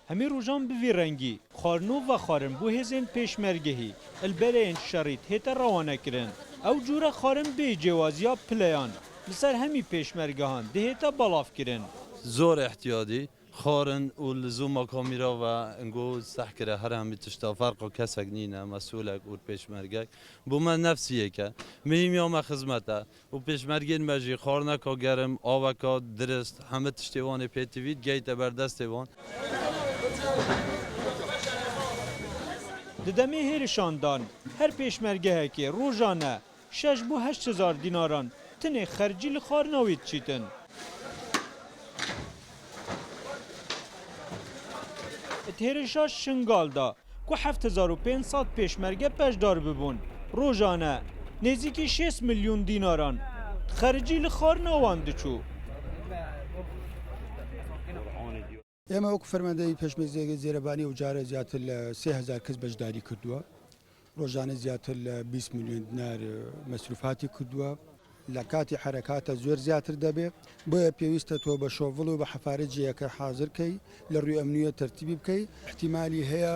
همی روژان بوی رنگی خارنو و خارن بو هزین پیشمرگهی البرین شریط هیت روانه کرن او جورا خارن بی جوازیا پلیان لسر همی پیشمرگهان دهیتا بلاف کرن زور احتیاطی خارن و لزوم کامیرا و انگو سحکره هر همی تشتا فرق و کسک نینه مسئولک و پیشمرگک بو من نفسیه که مهم یوم خدمته و پیشمرگین مجی خارنکا گرم آوکا درست همه تشتیوان پیتوید گیت بردستیوان ددمی هیرشاندان هر پیشمرگه که روزانه 6 بو 8000 دیناران تنه خرجی لخارناوید چیتن اتهرشا شنگال دا که 7500 پیشمرگه پشدار ببون روزانه نزدیکی 6 میلیون دیناران خرجی لخارناوان دچو ئێمە وەکو فەرماندەی پێشمەرگەی زێرەبانی و جارە زیاتر لە 3000 کەس بەشداری کردووە ڕۆژانە زیاتر لە 20 میلیۆن دینار مەسروفاتی کردووە لە کاتی حرەکاتە زۆر زیاتر دەبێت بۆیە پێویستە تۆ بە شۆڤڵ و بە حەفارەجیەکە حازرکەی لە ڕووی ئەمنیە تەرتیبی بکەیت احتیمالی هەیە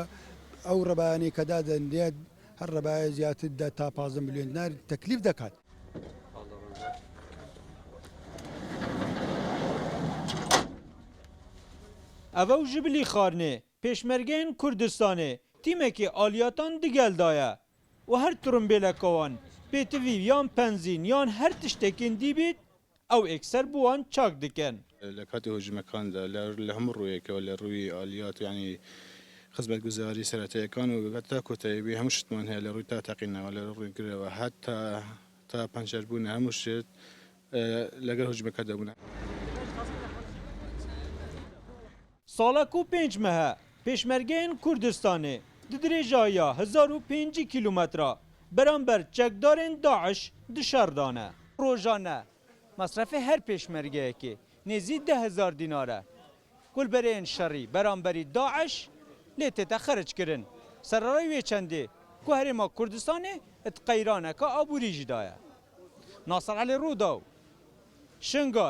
ئەو ڕەبایانەی کە دادەنرێت هەر ڕەبایە زیاتر تا 15 میلیۆن دینار تەکلیف دەکات. اوو جبلی خارنه پیشمرگین کردستانه تیمکی آلیاتان دیگل دایه و هر ترمبیلکوان پیتوی یان پنزین یان هر تشتکین دی بید او اکثر بوان چاک دکن لكاتي هجوم كان لهم الرؤية ولا الرؤية آليات يعني خدمة جزاري سرتها كانوا قد كتاي بي همش تمان هي لروي تاقينا ولا روي كره حتى تا بنشربون همش لقى هجوم كدابنا سالاکو 5 ماه پیشمرگین کردستانه ددرجایا 1005 کیلومتر برانبر چکدارن داعش دشاردانه روزانه مصرف هر پیشمرگه که نزید 10,000 دیناره کل برین شری برانبری داعش لیت خرج کرن سرای چنده که هرما کردستانه ات قیرانه که آبوری جدایه ناصر علی روداو شنگار